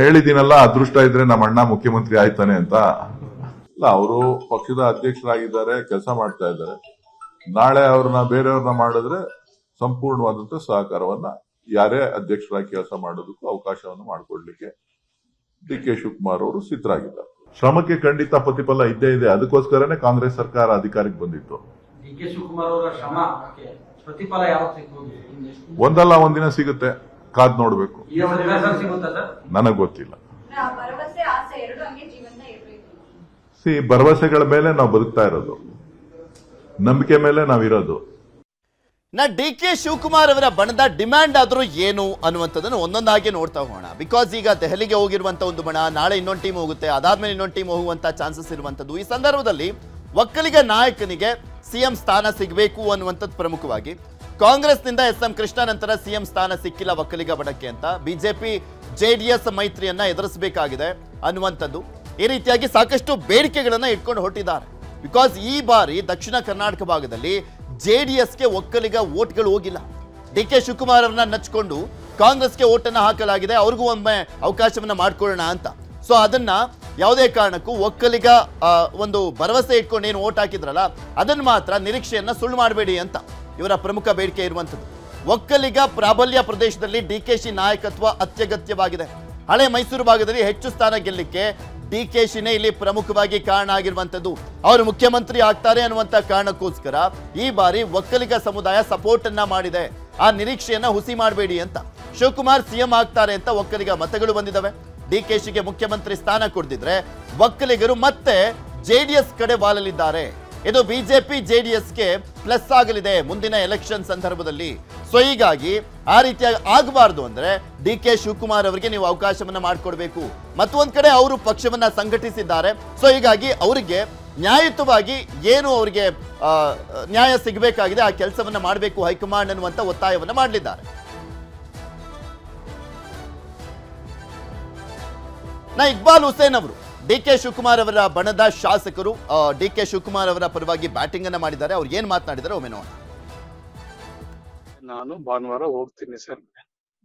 ಹೇಳಿದ್ದೀನಲ್ಲ, ಅದೃಷ್ಟ ಇದ್ರೆ ನಮ್ಮ ಅಣ್ಣ ಮುಖ್ಯಮಂತ್ರಿ ಆಯ್ತಾನೆ ಅಂತ. ಇಲ್ಲ, ಅವರು ಪಕ್ಷದ ಅಧ್ಯಕ್ಷರಾಗಿದ್ದಾರೆ, ಕೆಲಸ ಮಾಡ್ತಾ ಇದ್ದಾರೆ. ನಾಳೆ ಅವ್ರನ್ನ ಬೇರೆಯವ್ರನ್ನ ಮಾಡಿದ್ರೆ ಸಂಪೂರ್ಣವಾದಂತ ಸಹಕಾರವನ್ನ ಯಾರೇ ಅಧ್ಯಕ್ಷರಾಗಿ ಕೆಲಸ ಮಾಡೋದಕ್ಕೂ ಅವಕಾಶವನ್ನು ಮಾಡಿಕೊಡ್ಲಿಕ್ಕೆ ಡಿ.ಕೆ. ಶಿವಕುಮಾರ್ ಅವರು ಸಿದ್ಧರಾಗಿದ್ದಾರೆ. ಶ್ರಮಕ್ಕೆ ಖಂಡಿತ ಪ್ರತಿಫಲ ಇದ್ದೇ ಇದೆ. ಅದಕ್ಕೋಸ್ಕರನೇ ಕಾಂಗ್ರೆಸ್ ಸರ್ಕಾರ ಅಧಿಕಾರಕ್ಕೆ ಬಂದಿತ್ತು. ಡಿ.ಕೆ. ಶಿವಕುಮಾರ್ ಅವರ ಶ್ರಮ ಪ್ರತಿಫಲ ಯಾವಾಗ ಸಿಗ್ಬೋದು? ಒಂದಲ್ಲ ಒಂದಿನ ಸಿಗುತ್ತೆ, ಕಾದ್ ನೋಡ್ಬೇಕು. ನನಗ್ ಗೊತ್ತಿಲ್ಲ. ಭರವಸೆಗಳ ಮೇಲೆ ನಾವು ಬದುಕ್ತಾ ಇರೋದು, ನಂಬಿಕೆ ಮೇಲೆ ನಾವಿರೋದು. ಡಿ.ಕೆ. ಶಿವಕುಮಾರ್ ಅವರ ಬಣದ ಡಿಮ್ಯಾಂಡ್ ಆದ್ರೂ ಏನು ಅನ್ನುವಂಥದ್ದನ್ನು ಒಂದೊಂದಾಗಿ ನೋಡ್ತಾ ಹೋಗೋಣ. ಬಿಕಾಸ್ ಈಗ ದೆಹಲಿಗೆ ಹೋಗಿರುವಂತ ಒಂದು ಬಣ, ನಾಳೆ ಇನ್ನೊಂದು ಟೀಮ್ ಹೋಗುತ್ತೆ, ಅದಾದ್ಮೇಲೆ ಇನ್ನೊಂದು ಟೀಮ್ ಹೋಗುವಂತ ಚಾನ್ಸಸ್ ಇರುವಂತದ್ದು. ಈ ಸಂದರ್ಭದಲ್ಲಿ ಒಕ್ಕಲಿಗ ನಾಯಕನಿಗೆ ಸಿಎಂ ಸ್ಥಾನ ಸಿಗಬೇಕು ಅನ್ನುವಂಥದ್ದು ಪ್ರಮುಖವಾಗಿ. ಕಾಂಗ್ರೆಸ್ನಿಂದ ಎಸ್.ಎಂ. ಕೃಷ್ಣ ನಂತರ ಸಿಎಂ ಸ್ಥಾನ ಸಿಕ್ಕಿಲ್ಲ ಒಕ್ಕಲಿಗ ಬಣಕ್ಕೆ ಅಂತ ಬಿಜೆಪಿ ಜೆಡಿಎಸ್ ಮೈತ್ರಿಯನ್ನ ಎದುರಿಸಬೇಕಾಗಿದೆ ಅನ್ನುವಂಥದ್ದು. ಈ ರೀತಿಯಾಗಿ ಸಾಕಷ್ಟು ಬೇಡಿಕೆಗಳನ್ನ ಇಟ್ಕೊಂಡು ಹೊರಟಿದ್ದಾರೆ. ಬಿಕಾಸ್ ಈ ಬಾರಿ ದಕ್ಷಿಣ ಕರ್ನಾಟಕ ಭಾಗದಲ್ಲಿ ಜೆಡಿಎಸ್ಗೆ ಒಕ್ಕಲಿಗ ವೋಟ್ಗಳು ಹೋಗಿಲ್ಲ. ಡಿ.ಕೆ. ಶಿವಕುಮಾರ್ ಅವರನ್ನ ನಚ್ಕೊಂಡು ಕಾಂಗ್ರೆಸ್ಗೆ ಓಟನ್ನ ಹಾಕಲಾಗಿದೆ, ಅವ್ರಿಗೂ ಒಮ್ಮೆ ಅವಕಾಶವನ್ನ ಮಾಡ್ಕೊಳ್ಳೋಣ ಅಂತ. ಸೊ ಅದನ್ನ ಯಾವುದೇ ಕಾರಣಕ್ಕೂ ಒಕ್ಕಲಿಗ ಒಂದು ಭರವಸೆ ಇಟ್ಕೊಂಡು ಏನು ಓಟ್ ಹಾಕಿದ್ರಲ್ಲ ಅದನ್ನ ಮಾತ್ರ ನಿರೀಕ್ಷೆಯನ್ನ ಸುಳ್ಳು ಮಾಡಬೇಡಿ ಅಂತ ಇವರ ಪ್ರಮುಖ ಬೇಡಿಕೆ ಇರುವಂಥದ್ದು. ಒಕ್ಕಲಿಗ ಪ್ರಾಬಲ್ಯ ಪ್ರದೇಶದಲ್ಲಿ ಡಿ.ಕೆ.ಶಿ ನಾಯಕತ್ವ ಅತ್ಯಗತ್ಯವಾಗಿದೆ. ಹಳೆ ಮೈಸೂರು ಭಾಗದಲ್ಲಿ ಹೆಚ್ಚು ಸ್ಥಾನ ಗೆಲ್ಲಕ್ಕೆ ಡಿ.ಕೆ.ಶಿನೇ ಇಲ್ಲಿ ಪ್ರಮುಖವಾಗಿ ಕಾರಣ ಆಗಿರುವಂಥದ್ದು. ಅವರು ಮುಖ್ಯಮಂತ್ರಿ ಆಗ್ತಾರೆ ಅನ್ನುವಂಥ ಕಾರಣಕ್ಕೋಸ್ಕರ ಈ ಬಾರಿ ಒಕ್ಕಲಿಗ ಸಮುದಾಯ ಸಪೋರ್ಟ್ ಅನ್ನ ಮಾಡಿದೆ. ಆ ನಿರೀಕ್ಷೆಯನ್ನ ಹುಸಿ ಮಾಡಬೇಡಿ ಅಂತ. ಶಿವಕುಮಾರ್ ಸಿಎಂ ಆಗ್ತಾರೆ ಅಂತ ಒಕ್ಕಲಿಗ ಮತಗಳು ಬಂದಿದ್ದಾವೆ. ಡಿ.ಕೆ.ಶಿಗೆ ಮುಖ್ಯಮಂತ್ರಿ ಸ್ಥಾನ ಕೊಡ್ತಿದ್ರೆ ಒಕ್ಕಲಿಗರು ಮತ್ತೆ ಜೆಡಿಎಸ್ ಕಡೆ ವಾಲಲಿದ್ದಾರೆ. ಇದು ಬಿಜೆಪಿ ಜೆಡಿಎಸ್ಗೆ ಪ್ಲಸ್ ಆಗಲಿದೆ ಮುಂದಿನ ಎಲೆಕ್ಷನ್ ಸಂದರ್ಭದಲ್ಲಿ. ಸೊ ಹೀಗಾಗಿ ಆ ರೀತಿಯಾಗಿ ಆಗಬಾರ್ದು ಅಂದ್ರೆ ಡಿ.ಕೆ. ಶಿವಕುಮಾರ್ ಅವರಿಗೆ ನೀವು ಅವಕಾಶವನ್ನ ಮಾಡಿಕೊಡ್ಬೇಕು. ಮತ್ತೊಂದ್ ಕಡೆ ಅವರು ಪಕ್ಷವನ್ನ ಸಂಘಟಿಸಿದ್ದಾರೆ. ಸೊ ಹೀಗಾಗಿ ಅವರಿಗೆ ನ್ಯಾಯಯುತವಾಗಿ ಏನು ಅವರಿಗೆ ನ್ಯಾಯ ಸಿಗಬೇಕಾಗಿದೆ ಆ ಕೆಲಸವನ್ನ ಮಾಡಬೇಕು ಹೈಕಮಾಂಡ್ ಅನ್ನುವಂತ ಒತ್ತಾಯವನ್ನ ಮಾಡಲಿದ್ದಾರೆ. ಇಕ್ಬಾಲ್ ಹುಸೇನ್ ಅವರು ಡಿ.ಕೆ. ಶಿವಕುಮಾರ್ ಅವರ ಬಣದ ಶಾಸಕರು ಡಿ.ಕೆ. ಶಿವಕುಮಾರ್ ಅವರ ಪರವಾಗಿ ಬ್ಯಾಟಿಂಗ್ ಅನ್ನ ಮಾಡಿದ್ದಾರೆ. ಅವ್ರು ಏನ್ ಮಾತನಾಡಿದ್ದಾರೆ ಒಮ್ಮೆ ನೋಡೋಣ. ನಾನು ಭಾನುವಾರ ಹೋಗ್ತೀನಿ ಸರ್.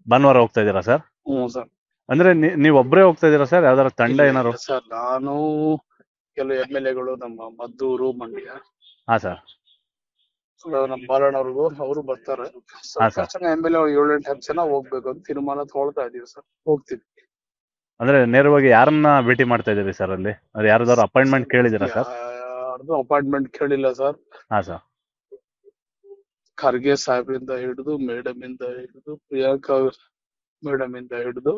ಭಾನುವಾರ ಹೋಗ್ತಾ ಇದ್ದೀರಾ ಸರ್? ಸರ್. ಅಂದ್ರೆ ನೀವ್ ಒಬ್ರೇ ಹೋಗ್ತಾ ಇದೀರಾ ಸರ್? ಯಾವ್ದಾರ ತಂಡ ಏನಾರು? ಸರ್ ನಾನು ಕೆಲವು MLA ಗಳು ನಮ್ಮ ಮದ್ದೂರು ಮಂಡ್ಯ. ಹಾ ಸರ್. ನಮ್ಮ ಬಾಲಣ್ಣವ್ರಿಗೂ ಅವರು ಬರ್ತಾರೆ. MLA 7-8 ಜನ ಹೋಗ್ಬೇಕು ಅಂತ ತೀರ್ಮಾನ ತಗೊಳ್ತಾ ಇದೀವಿ ಸರ್. ಹೋಗ್ತೀವಿ. ಅಂದ್ರೆ ನೇರವಾಗಿ ಯಾರನ್ನ ಭೇಟಿ ಮಾಡ್ತಾ ಇದೀರಿ ಸರ್ ಅಲ್ಲಿ? ಅದು ಯಾರ್ದಾರು ಅಪಾಯಿಂಟ್ಮೆಂಟ್ ಕೇಳಿದಿರಾ ಸರ್? ಯಾರ್ದು ಅಪಾಯಿಂಟ್ಮೆಂಟ್ ಕೇಳಿಲ್ಲ ಸರ್. ಹಾ ಸರ್. ಖರ್ಗೆ ಸಾಹೇಬ್ರಿಂದ ಹಿಡಿದು ಮೇಡಮ್ ಇಂದ ಹಿಡಿದು ಪ್ರಿಯಾಂಕಾ ಮೇಡಮ್ ಇಂದ ಹಿಡಿದು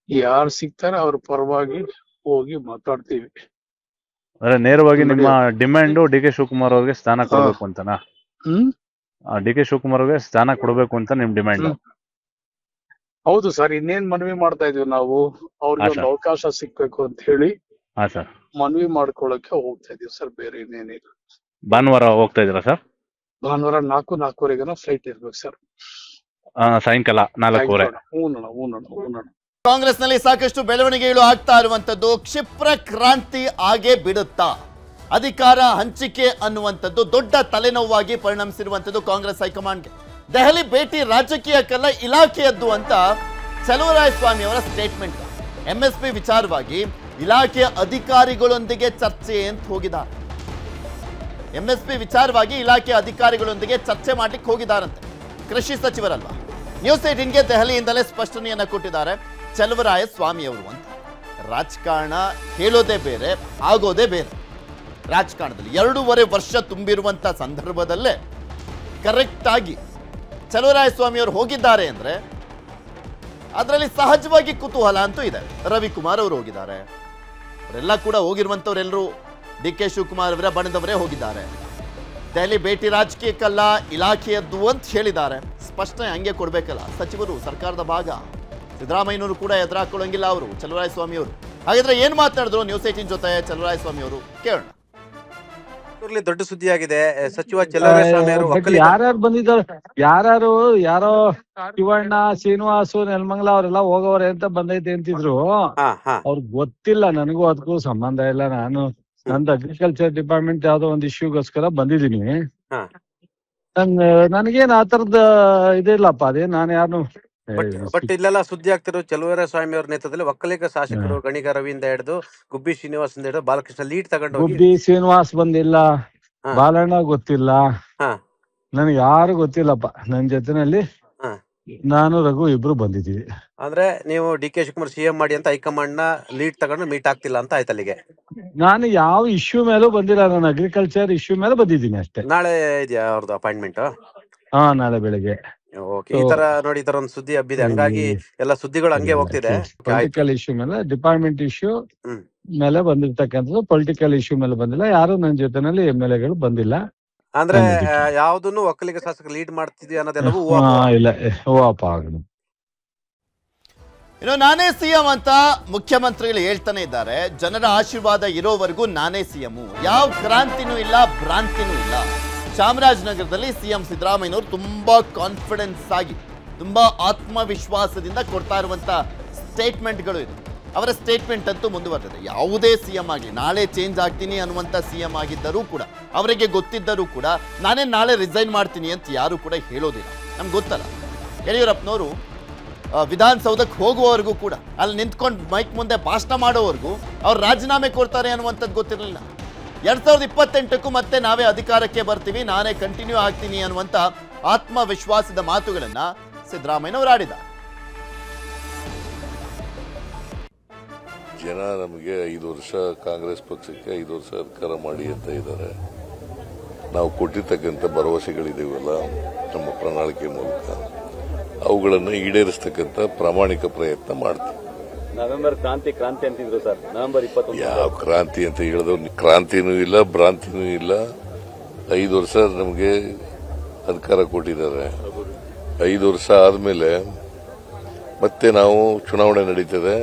ಯಾರು ಸಿಗ್ತಾರೆ ಅವ್ರ ಪರವಾಗಿ ಹೋಗಿ ಮಾತಾಡ್ತೀವಿ. ಅಂದ್ರೆ ನೇರವಾಗಿ ನಿಮ್ಮ ಡಿಮ್ಯಾಂಡ್ ಡಿ.ಕೆ. ಶಿವಕುಮಾರ್ ಅವ್ರಿಗೆ ಸ್ಥಾನ ಕೊಡ್ಬೇಕು ಅಂತನಾ? ಡಿ.ಕೆ. ಶಿವಕುಮಾರ್ ಅವ್ರಿಗೆ ಸ್ಥಾನ ಕೊಡ್ಬೇಕು ಅಂತ ನಿಮ್ ಡಿಮ್ಯಾಂಡ್? ಹೌದು ಸರ್. ಇನ್ನೇನ್ ಮನವಿ ಮಾಡ್ತಾ ಇದೀವಿ ನಾವು, ಅವ್ರಿಗೆ ಒಂದು ಅವಕಾಶ ಸಿಕ್ಬೇಕು ಅಂತ ಹೇಳಿ ಮನವಿ ಮಾಡ್ಕೊಳಕ್ಕೆ ಹೋಗ್ತಾ ಇದೀವಿ ಸರ್. ಬೇರೆ ಇನ್ನೇನಿಲ್ಲ. ಭಾನುವಾರ ಹೋಗ್ತಾ ಇದೀರಾ ಸರ್? ಭಾನುವಾರ 4-4:30 ಫ್ಲೈಟ್ ಇರ್ಬೇಕು ಸರ್. ಸಾಯಂಕಾಲ 4:15. ಹೂನಣ್ಣ. ಕಾಂಗ್ರೆಸ್ ನಲ್ಲಿ ಸಾಕಷ್ಟು ಬೆಳವಣಿಗೆಗಳು ಆಗ್ತಾ ಇರುವಂತದ್ದು. ಕ್ಷಿಪ್ರ ಕ್ರಾಂತಿ ಆಗೇ ಬಿಡುತ್ತಾ? ಅಧಿಕಾರ ಹಂಚಿಕೆ ಅನ್ನುವಂಥದ್ದು ದೊಡ್ಡ ತಲೆನೋವಾಗಿ ಪರಿಣಮಿಸಿರುವಂಥದ್ದು ಕಾಂಗ್ರೆಸ್ ಹೈಕಮಾಂಡ್ಗೆ. ದೆಹಲಿ ಭೇಟಿ ರಾಜಕೀಯಕ್ಕಲ್ಲ ಇಲಾಖೆಯದ್ದು ಅಂತ ಚಲುವರಾಯಸ್ವಾಮಿ ಅವರ ಸ್ಟೇಟ್ಮೆಂಟ್. MSP ವಿಚಾರವಾಗಿ ಇಲಾಖೆಯ ಅಧಿಕಾರಿಗಳೊಂದಿಗೆ ಚರ್ಚೆ ಅಂತ ಹೋಗಿದ್ದಾರೆ. MSP ವಿಚಾರವಾಗಿ ಇಲಾಖೆಯ ಅಧಿಕಾರಿಗಳೊಂದಿಗೆ ಚರ್ಚೆ ಮಾಡ್ಲಿಕ್ಕೆ ಹೋಗಿದ್ದಾರಂತೆ. ಕೃಷಿ ಸಚಿವರಲ್ವಾ? ನ್ಯೂಸ್ 18ಗೆ ದೆಹಲಿಯಿಂದಲೇ ಸ್ಪಷ್ಟನೆಯನ್ನ ಕೊಟ್ಟಿದ್ದಾರೆ ಚಲುವರಾಯಸ್ವಾಮಿ ಅವರು ಅಂತ. ರಾಜಕಾರಣ ಹೇಳೋದೇ ಬೇರೆ, ಆಗೋದೇ ಬೇರೆ. ರಾಜಕಾರಣದಲ್ಲಿ 2.5 ವರ್ಷ ತುಂಬಿರುವಂತ ಸಂದರ್ಭದಲ್ಲೇ ಕರೆಕ್ಟ್ ಆಗಿ ಚಲುವರಾಯಸ್ವಾಮಿ ಅವರು ಹೋಗಿದ್ದಾರೆ ಅಂದ್ರೆ ಅದರಲ್ಲಿ ಸಹಜವಾಗಿ ಕುತೂಹಲ ಅಂತೂ ಇದೆ. ರವಿಕುಮಾರ್ ಅವರು ಹೋಗಿದ್ದಾರೆ. ಅವರೆಲ್ಲ ಕೂಡ ಹೋಗಿರುವಂತವರೆಲ್ಲರೂ ಡಿ.ಕೆ. ಶಿವಕುಮಾರ್ ಅವರ ಬಣದವರೇ ಹೋಗಿದ್ದಾರೆ. ದೆಹಲಿ ಭೇಟಿ ರಾಜಕೀಯಕ್ಕಲ್ಲ ಇಲಾಖೆಯದ್ದು ಅಂತ ಹೇಳಿದ್ದಾರೆ. ಸ್ಪಷ್ಟನೆ ಹಂಗೆ ಕೊಡ್ಬೇಕಲ್ಲ ಸಚಿವರು, ಸರ್ಕಾರದ ಭಾಗ. ಸಿದ್ದರಾಮಯ್ಯನವರು ಕೂಡ ಎದುರಾಕೊಳ್ಳಂಗಿಲ್ಲ ಅವರು, ಚಲುವರಾಯಸ್ವಾಮಿ ಅವರು. ಹಾಗಾದ್ರೆ ಏನ್ ಮಾತನಾಡಿದ್ರು ನ್ಯೂಸ್ 18 ಜೊತೆ ಚಲುವರಾಯಸ್ವಾಮಿ ಅವರು ಕೇಳೋಣ. ದೊಡ್ಡ ಸುದ್ದಿಯಾಗಿದೆ. ಸಚಿವ ಚಲುವರಾಯಸ್ವಾಮಿ ಅವರು ಯಾರ್ಯಾರು ಬಂದಿದ್ದಾರೆ? ಯಾರೋ ಶಿವಣ್ಣ, ಶ್ರೀನಿವಾಸು, ನೆಲಮಂಗಲ ಅವರೆಲ್ಲ ಹೋಗೋರೆ ಅಂತ ಬಂದೈತೆ ಅಂತಿದ್ರು. ಅವ್ರಿಗೆ ಗೊತ್ತಿಲ್ಲ, ನನಗೂ ಅದಕ್ಕೂ ಸಂಬಂಧ ಇಲ್ಲ. ನಂದು ಅಗ್ರಿಕಲ್ಚರ್ ಡಿಪಾರ್ಟ್ಮೆಂಟ್ ಯಾವ್ದೋ ಒಂದು ಇಶ್ಯೂಗೋಸ್ಕರ ಬಂದಿದ್ದೀನಿ. ನನಗೇನ್ ಆತರದ ಇದಿಲ್ಲಪ್ಪ. ಅದೇ ನಾನು ಯಾರು ಬಟ್ ಇಲ್ಲೆಲ್ಲ ಸುದ್ದಿ ಆಗ್ತಿರೋ ಚಲುವರಾಯಸ್ವಾಮಿ ಅವ್ರ ನೇತೃತ್ವದಲ್ಲಿ ಒಕ್ಕಲಿಗ ಶಾಸಕರು ಗಣಿಗ ರವಿಯಿಂದ ಹಿಡಿದು ಗುಬ್ಬಿ ಶ್ರೀನಿವಾಸ್ ಹಿಡಿದು ಬಾಲಕೃಷ್ಣ ಲೀಡ್ ತಗೊಂಡು ಗುಬ್ಬಿ ಶ್ರೀನಿವಾಸ್ ಬಂದಿಲ್ಲ, ಬಾಲಣ್ಣ ಗೊತ್ತಿಲ್ಲ, ನನ್ಗೆ ಯಾರು ಗೊತ್ತಿಲ್ಲಪ್ಪ. ನನ್ ಜೊತೆನಲ್ಲಿ ನಾನು ರಘು ಇಬ್ರು ಬಂದಿದ್ದೀವಿ. ಅಂದ್ರೆ ನೀವು ಡಿ.ಕೆ. ಶಿವಕುಮಾರ್ ಸಿಎಂ ಮಾಡಿ ಅಂತ ಹೈಕಮಾಂಡ್ ನ ಲೀಡ್ ತಗೊಂಡು ಮೀಟ್ ಆಗ್ತಿಲ್ಲ ಅಂತ ಆಯ್ತು ಅಲ್ಲಿಗೆ? ನಾನು ಯಾವ ಇಶ್ಯೂ ಮೇಲೂ ಬಂದಿಲ್ಲ, ನಾನು ಅಗ್ರಿಕಲ್ಚರ್ ಇಶ್ಯೂ ಮೇಲೆ ಬಂದಿದ್ದೀನಿ ಅಷ್ಟೇ. ನಾಳೆ ಇದೆಯಾ ಅವ್ರದ್ದು ಅಪಾಯಿಂಟ್ಮೆಂಟ್? ನಾಳೆ ಬೆಳಿಗ್ಗೆ. ಈ ತರ ನೋಡಿ, ಈ ತರ ಒಂದು ಸುದ್ದಿ ಹಬ್ಬಿದೆ, ಹಂಗಾಗಿ ಎಲ್ಲ ಸುದ್ದಿಗಳು ಹಂಗೆ ಹೋಗ್ತಿದೆ. ಪೊಲಿಟಿಕಲ್ ಇಶ್ಯೂ ಮೇಲೆ, ಡಿಪಾರ್ಟ್ಮೆಂಟ್ ಇಶ್ಯೂ ಮೇಲೆ ಬಂದಿರ್ತಕ್ಕಂಥದ್ದು. ಪೊಲಿಟಿಕಲ್ ಇಶ್ಯೂ ಮೇಲೆ ಬಂದಿಲ್ಲ. ಯಾರು ನನ್ನ ಜೊತೆನಲ್ಲಿ MLA ಬಂದಿಲ್ಲ. ಅಂದ್ರೆ ಯಾವ್ದನ್ನು ಒಕ್ಕಲಿಗ ಶಾಸಕ ಲೀಡ್ ಮಾಡ್ತಿದ್ವಿ ಅನ್ನೋದೆಲ್ಲವೂ ಇಲ್ಲ. ಇನ್ನು ನಾನೇ ಸಿಎಂ ಅಂತ ಮುಖ್ಯಮಂತ್ರಿಗಳು ಹೇಳ್ತಾನೆ ಇದ್ದಾರೆ. ಜನರ ಆಶೀರ್ವಾದ ಇರೋವರೆಗೂ ನಾನೇ ಸಿಎಂ. ಯಾವ ಕ್ರಾಂತಿನೂ ಇಲ್ಲ, ಭ್ರಾಂತಿನೂ ಇಲ್ಲ. ಚಾಮರಾಜನಗರದಲ್ಲಿ ಸಿಎಂ ಸಿದ್ದರಾಮಯ್ಯನವರು ತುಂಬಾ ಕಾನ್ಫಿಡೆನ್ಸ್ ಆಗಿ, ತುಂಬಾ ಆತ್ಮವಿಶ್ವಾಸದಿಂದ ಕೊಡ್ತಾ ಇರುವಂತ ಸ್ಟೇಟ್ಮೆಂಟ್ಗಳು ಇದು. ಅವರ ಸ್ಟೇಟ್ಮೆಂಟ್ ಅಂತೂ ಮುಂದುವರೆದಿದೆ. ಯಾವುದೇ ಸಿಎಂ ಆಗಲಿ, ನಾಳೆ ಚೇಂಜ್ ಆಗ್ತೀನಿ ಅನ್ನುವಂಥ ಸಿಎಂ ಆಗಿದ್ದರೂ ಕೂಡ, ಅವರಿಗೆ ಗೊತ್ತಿದ್ದರೂ ಕೂಡ ನಾನೇ ನಾಳೆ ರಿಸೈನ್ ಮಾಡ್ತೀನಿ ಅಂತ ಯಾರು ಕೂಡ ಹೇಳೋದಿಲ್ಲ. ನಮ್ಗೆ ಗೊತ್ತಲ್ಲ, ಯಡಿಯೂರಪ್ಪನವರು ವಿಧಾನಸೌಧಕ್ಕೆ ಹೋಗುವವರೆಗೂ ಕೂಡ ಅಲ್ಲಿ ನಿಂತ್ಕೊಂಡು ಮೈಕ್ ಮುಂದೆ ಭಾಷಣ ಮಾಡೋವರೆಗೂ ಅವ್ರು ರಾಜೀನಾಮೆ ಕೊಡ್ತಾರೆ ಅನ್ನುವಂಥದ್ದು ಗೊತ್ತಿರಲಿಲ್ಲ. 2028ಕ್ಕೂ ಮತ್ತೆ ನಾವೇ ಅಧಿಕಾರಕ್ಕೆ ಬರ್ತೀವಿ, ನಾನೇ ಕಂಟಿನ್ಯೂ ಆಗ್ತೀನಿ ಅನ್ನುವಂಥ ಆತ್ಮವಿಶ್ವಾಸದ ಮಾತುಗಳನ್ನ ಸಿದ್ದರಾಮಯ್ಯನವರು ಆಡಿದ್ದಾರೆ. ಜನ ನಮಗೆ 5 ವರ್ಷ ಕಾಂಗ್ರೆಸ್ ಪಕ್ಷಕ್ಕೆ 5 ವರ್ಷ ಸರ್ಕಾರ ಮಾಡಿ ಅಂತ ಇದ್ದಾರೆ. ನಾವು ಕೊಟ್ಟಿರ್ತಕ್ಕಂಥ ಭರವಸೆಗಳಿದೆಯಲ್ಲ ನಮ್ಮ ಪ್ರಣಾಳಿಕೆ ಮೂಲಕ, ಅವುಗಳನ್ನು ಈಡೇರಿಸತಕ್ಕಂಥ ಪ್ರಾಮಾಣಿಕ ಪ್ರಯತ್ನ ಮಾಡ್ತೀವಿ. ನವೆಂಬರ್ ಕ್ರಾಂತಿ ಅಂತಿದ್ರು ಸರ್. ನವೆಂಬರ್ 21 ಯಾವ ಕ್ರಾಂತಿ ಅಂತ ಹೇಳಿದ್ರು? ಕ್ರಾಂತಿನೂ ಇಲ್ಲ, ಭ್ರಾಂತಿನೂ ಇಲ್ಲ. 5 ವರ್ಷ ನಮಗೆ ಅಧಿಕಾರ ಕೊಟ್ಟಿದ್ದಾರೆ. 5 ವರ್ಷ ಆದ್ಮೇಲೆ ಮತ್ತೆ ನಾವು ಚುನಾವಣೆ ನಡೀತದೆ.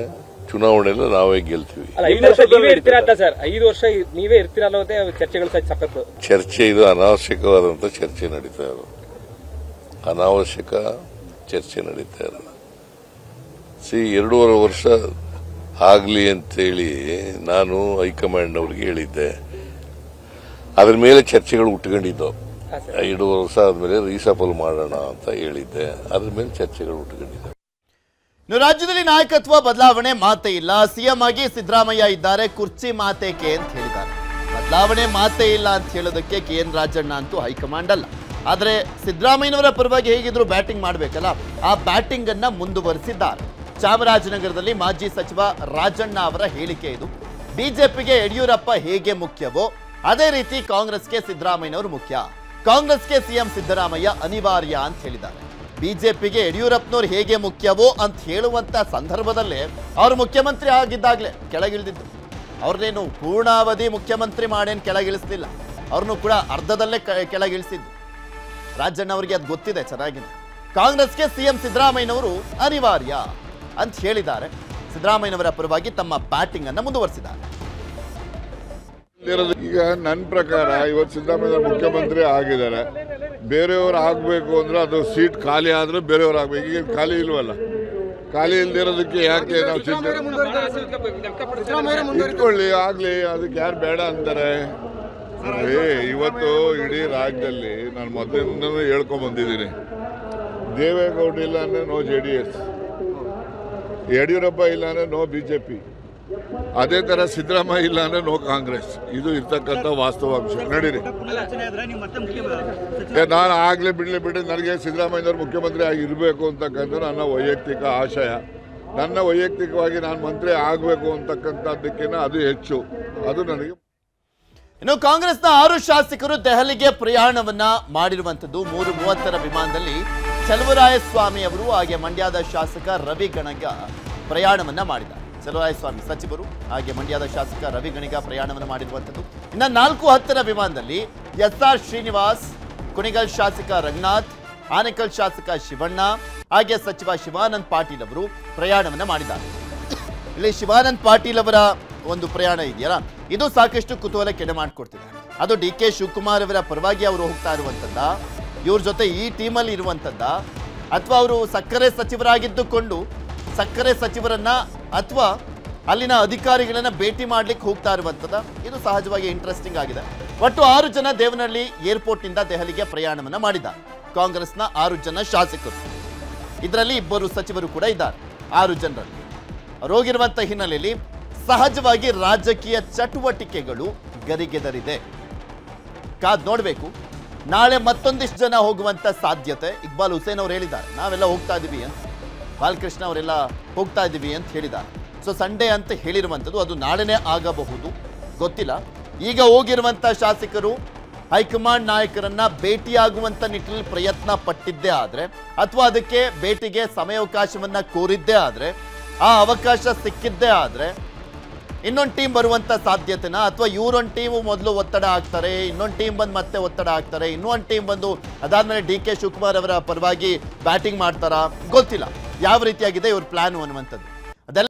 ಚುನಾವಣೆಯಲ್ಲಿ ನಾವೇ ಗೆಲ್ತೀವಿ. 5 ವರ್ಷ ನೀವೇ ಇರ್ತೀರಾ ಅಂತ ಸರ್? 5 ವರ್ಷ ನೀವೇ ಇರ್ತೀರಾ ಅನ್ನೋದೇ ಚರ್ಚೆಗಳು ಸಖತ್ತು. ಚರ್ಚೆ ಇದು ಅನಾವಶ್ಯಕವಾದಂತ ಚರ್ಚೆ ನಡೀತಾ ಇರೋದು. ಅನಾವಶ್ಯಕ ಚರ್ಚೆ ನಡೀತಾ ಇರೋದು. 2.5 ವರ್ಷ ಆಗ್ಲಿ ಅಂತೇಳಿ ನಾನು ಹೈಕಮಾಂಡ್ ಅವ್ರಿಗೆ ಹೇಳಿದ್ದೆ. ಅದ್ರ ಮೇಲೆ ಚರ್ಚೆಗಳು ಉಟ್ಕೊಂಡಿದ್ದವು. 2.5 ವರ್ಷ ಆದ್ಮೇಲೆ ರೀಸಫಲ್ ಮಾಡೋಣ ಅಂತ ಹೇಳಿದ್ದೆ. ಅದ್ರ ಮೇಲೆ ಚರ್ಚೆಗಳು ಉಟ್ಕೊಂಡಿದ್ದವು. ಇನ್ನು ರಾಜ್ಯದಲ್ಲಿ ನಾಯಕತ್ವ ಬದಲಾವಣೆ ಮಾತೇ ಇಲ್ಲ. ಸಿಎಂ ಆಗಿ ಸಿದ್ದರಾಮಯ್ಯ ಇದ್ದಾರೆ, ಕುರ್ಚಿ ಮಾತೇಕೆ ಅಂತ ಹೇಳಿದ್ದಾರೆ. ಬದಲಾವಣೆ ಮಾತೇ ಇಲ್ಲ ಅಂತ ಹೇಳೋದಕ್ಕೆ KN ರಾಜಣ್ಣ ಅಂತೂ ಹೈಕಮಾಂಡ್ ಅಲ್ಲ. ಆದರೆ ಸಿದ್ದರಾಮಯ್ಯನವರ ಪರವಾಗಿ ಹೇಗಿದ್ರು ಬ್ಯಾಟಿಂಗ್ ಮಾಡಬೇಕಲ್ಲ, ಆ ಬ್ಯಾಟಿಂಗ್ ಅನ್ನ ಮುಂದುವರಿಸಿದ್ದಾರೆ. ಚಾಮರಾಜನಗರದಲ್ಲಿ ಮಾಜಿ ಸಚಿವ ರಾಜಣ್ಣ ಅವರ ಹೇಳಿಕೆ ಇದು. ಬಿಜೆಪಿಗೆ ಯಡಿಯೂರಪ್ಪ ಹೇಗೆ ಮುಖ್ಯವೋ ಅದೇ ರೀತಿ ಕಾಂಗ್ರೆಸ್ಗೆ ಸಿದ್ದರಾಮಯ್ಯನವರು ಮುಖ್ಯ. ಕಾಂಗ್ರೆಸ್ಗೆ ಸಿಎಂ ಸಿದ್ದರಾಮಯ್ಯ ಅನಿವಾರ್ಯ ಅಂತ ಹೇಳಿದ್ದಾರೆ. ಬಿಜೆಪಿಗೆ ಯಡಿಯೂರಪ್ಪನವ್ರು ಹೇಗೆ ಮುಖ್ಯವೋ ಅಂತ ಹೇಳುವಂತ ಸಂದರ್ಭದಲ್ಲೇ ಅವರು ಮುಖ್ಯಮಂತ್ರಿ ಆಗಿದ್ದಾಗಲೇ ಕೆಳಗಿಳಿದಿದ್ದು. ಅವ್ರನ್ನೇನು ಪೂರ್ಣಾವಧಿ ಮುಖ್ಯಮಂತ್ರಿ ಮಾಡೇನು ಕೆಳಗಿಳಿಸಲಿಲ್ಲ, ಅವ್ರನ್ನೂ ಕೂಡ ಅರ್ಧದಲ್ಲೇ ಕೆಳಗಿಳಿಸಿದ್ದು. ರಾಜಣ್ಣ ಅವರಿಗೆ ಅದು ಗೊತ್ತಿದೆ ಚೆನ್ನಾಗಿದೆ. ಕಾಂಗ್ರೆಸ್ಗೆ ಸಿಎಂ ಸಿದ್ದರಾಮಯ್ಯನವರು ಅನಿವಾರ್ಯ ಅಂತ ಹೇಳಿದ್ದಾರೆ. ಸಿದ್ದರಾಮಯ್ಯನವರ ಪರವಾಗಿ ತಮ್ಮ ಬ್ಯಾಟಿಂಗ್ ಅನ್ನು ಮುಂದುವರಿಸಿದ್ದಾರೆ. ಈಗ ನನ್ನ ಪ್ರಕಾರ ಇವತ್ತು ಸಿದ್ದರಾಮಯ್ಯ ಮುಖ್ಯಮಂತ್ರಿ ಆಗಿದ್ದಾರೆ. ಬೇರೆಯವರು ಆಗಬೇಕು ಅಂದ್ರೆ ಅದು ಸೀಟ್ ಖಾಲಿ ಆದ್ರೆ ಬೇರೆಯವ್ರು ಆಗ್ಬೇಕು. ಈಗ ಖಾಲಿ ಇಲ್ವಲ್ಲ, ಖಾಲಿ ಇಲ್ದಿರೋದಕ್ಕೆ ಯಾಕೆ ನಾವು ಇಟ್ಕೊಳ್ಳಿ ಆಗ್ಲಿ, ಅದಕ್ಕೆ ಯಾರು ಬೇಡ ಅಂತಾರೆ? ಇವತ್ತು ಇಡೀ ರಾಜ್ಯದಲ್ಲಿ ನಾನು ಮೊದಲಿಂದನೂ ಹೇಳ್ಕೊಂಡ್ ಬಂದಿದ್ದೀನಿ, ದೇವೇಗೌಡ ಇಲ್ಲ ಅಂದ್ರೆ ನೋ JDS, ಯಡಿಯೂರಪ್ಪ ಇಲ್ಲ ಅಂದ್ರೆ ನೋ BJP, ಅದೇ ತರ ಸಿದ್ದರಾಮಯ್ಯ ಇಲ್ಲ ಅಂದ್ರೆ ನೋ ಕಾಂಗ್ರೆಸ್. ಇದು ಇರ್ತಕ್ಕಂಥ ವಾಸ್ತವಾಂಶ. ನಡೀರಿ, ನಾನು ಆಗ್ಲೇ ಬಿಡ್ಲಿ ನನಗೆ ಸಿದ್ದರಾಮಯ್ಯನವರು ಮುಖ್ಯಮಂತ್ರಿ ಆಗಿರ್ಬೇಕು ಅಂತಕ್ಕಂಥ ನನ್ನ ವೈಯಕ್ತಿಕ ಆಶಯ. ನನ್ನ ವೈಯಕ್ತಿಕವಾಗಿ ನಾನು ಮಂತ್ರಿ ಆಗಬೇಕು ಅಂತಕ್ಕಂಥದ್ದಕ್ಕಿಂತ ಅದು ಹೆಚ್ಚು. ಅದು ನನಗೆ. ಇನ್ನು ಕಾಂಗ್ರೆಸ್ನ 6 ಶಾಸಕರು ದೆಹಲಿಗೆ ಪ್ರಯಾಣವನ್ನ ಮಾಡಿರುವಂತದ್ದು. 3:30 ವಿಮಾನದಲ್ಲಿ ಚಲುವರಾಯಸ್ವಾಮಿ ಅವರು ಹಾಗೆ ಮಂಡ್ಯದ ಶಾಸಕ ರವಿ ಗಣಗ ಪ್ರಯಾಣವನ್ನ ಮಾಡಿದ್ದಾರೆ. ಚಲುವರಾಯಸ್ವಾಮಿ ಸಚಿವರು ಹಾಗೆ ಮಂಡ್ಯದ ಶಾಸಕ ರವಿ ಗಣಿಗ ಪ್ರಯಾಣವನ್ನು ಮಾಡಿರುವಂಥದ್ದು. ಇನ್ನು 4:10 ವಿಮಾನದಲ್ಲಿ SR ಶ್ರೀನಿವಾಸ್, ಕುಣಿಗಲ್ ಶಾಸಕ ರಂಗನಾಥ್, ಆನೇಕಲ್ ಶಾಸಕ ಶಿವಣ್ಣ ಹಾಗೆ ಸಚಿವ ಶಿವಾನಂದ ಪಾಟೀಲ್ ಅವರು ಪ್ರಯಾಣವನ್ನ ಮಾಡಿದ್ದಾರೆ. ಇಲ್ಲಿ ಶಿವಾನಂದ ಪಾಟೀಲ್ ಅವರ ಒಂದು ಪ್ರಯಾಣ ಇದೆಯಲ್ಲ, ಇದು ಸಾಕಷ್ಟು ಕುತೂಹಲ ಕೆಡೆ ಮಾಡಿಕೊಡ್ತಿದೆ. ಅದು DK ಶಿವಕುಮಾರ್ ಅವರ ಪರವಾಗಿ ಅವರು ಹೋಗ್ತಾ ಇರುವಂತದ್ದ, ಇವ್ರ ಜೊತೆ ಈ ಟೀಮಲ್ಲಿ ಇರುವಂತದ್ದ, ಅಥವಾ ಅವರು ಸಕ್ಕರೆ ಸಚಿವರಾಗಿದ್ದುಕೊಂಡು ಸಕ್ಕರೆ ಸಚಿವರನ್ನ ಅಥವಾ ಅಲ್ಲಿನ ಅಧಿಕಾರಿಗಳನ್ನ ಭೇಟಿ ಮಾಡ್ಲಿಕ್ಕೆ ಹೋಗ್ತಾ ಇರುವಂತದ. ಇದು ಸಹಜವಾಗಿ ಇಂಟ್ರೆಸ್ಟಿಂಗ್ ಆಗಿದೆ. ಒಟ್ಟು 6 ಜನ ದೇವನಹಳ್ಳಿ ಏರ್ಪೋರ್ಟ್ ನಿಂದ ದೆಹಲಿಗೆ ಪ್ರಯಾಣವನ್ನ ಮಾಡಿದ್ದಾರೆ. ಕಾಂಗ್ರೆಸ್ನ 6 ಜನ ಶಾಸಕರು, ಇದರಲ್ಲಿ 2 ಸಚಿವರು ಕೂಡ ಇದ್ದಾರೆ. 6 ಜನರಲ್ಲಿ ಅವರು ಹೋಗಿರುವಂತ ಹಿನ್ನೆಲೆಯಲ್ಲಿ ಸಹಜವಾಗಿ ರಾಜಕೀಯ ಚಟುವಟಿಕೆಗಳು ಗರಿಗೆದರಿದೆ. ಕಾದ್ ನೋಡ್ಬೇಕು. ನಾಳೆ ಮತ್ತೊಂದಿಷ್ಟು ಜನ ಹೋಗುವಂತ ಸಾಧ್ಯತೆ. ಇಕ್ಬಾಲ್ ಹುಸೇನ್ ಅವರು ಹೇಳಿದ್ದಾರೆ, ನಾವೆಲ್ಲ ಹೋಗ್ತಾ ಇದೀವಿ ಅಂತ. ಬಾಲಕೃಷ್ಣ ಅವರೆಲ್ಲ ಹೋಗ್ತಾ ಇದೀವಿ ಅಂತ ಹೇಳಿದ್ದಾರೆ. ಸೊ ಸಂಡೇ ಅಂತ ಹೇಳಿರುವಂಥದ್ದು, ಅದು ನಾಳೆನೇ ಆಗಬಹುದು, ಗೊತ್ತಿಲ್ಲ. ಈಗ ಹೋಗಿರುವಂತ ಶಾಸಕರು ಹೈಕಮಾಂಡ್ ನಾಯಕರನ್ನ ಭೇಟಿಯಾಗುವಂತ ನಿಟ್ಟಿನಲ್ಲಿ ಪ್ರಯತ್ನ ಪಟ್ಟಿದ್ದೇ ಆದ್ರೆ, ಅಥವಾ ಅದಕ್ಕೆ ಭೇಟಿಗೆ ಸಮಯಾವಕಾಶವನ್ನ ಕೋರಿದ್ದೇ ಆದ್ರೆ, ಆ ಅವಕಾಶ ಸಿಕ್ಕಿದ್ದೇ ಆದ್ರೆ ಇನ್ನೊಂದು ಟೀಮ್ ಬರುವಂತ ಸಾಧ್ಯತೆನ, ಅಥವಾ ಇವರೊಂದು ಟೀಮು ಮೊದಲು ಒತ್ತಡ ಆಗ್ತಾರೆ, ಇನ್ನೊಂದು ಟೀಮ್ ಬಂದು ಮತ್ತೆ ಒತ್ತಡ ಆಗ್ತಾರೆ, ಇನ್ನೊಂದು ಟೀಮ್ ಬಂದು ಅದಾದ್ಮೇಲೆ DK ಶಿವಕುಮಾರ್ ಅವರ ಪರವಾಗಿ ಬ್ಯಾಟಿಂಗ್ ಮಾಡ್ತಾರಾ, ಗೊತ್ತಿಲ್ಲ ಯಾವ ರೀತಿಯಾಗಿದೆ ಇವ್ರ ಪ್ಲಾನ್ ಅನ್ನುವಂಥದ್ದು.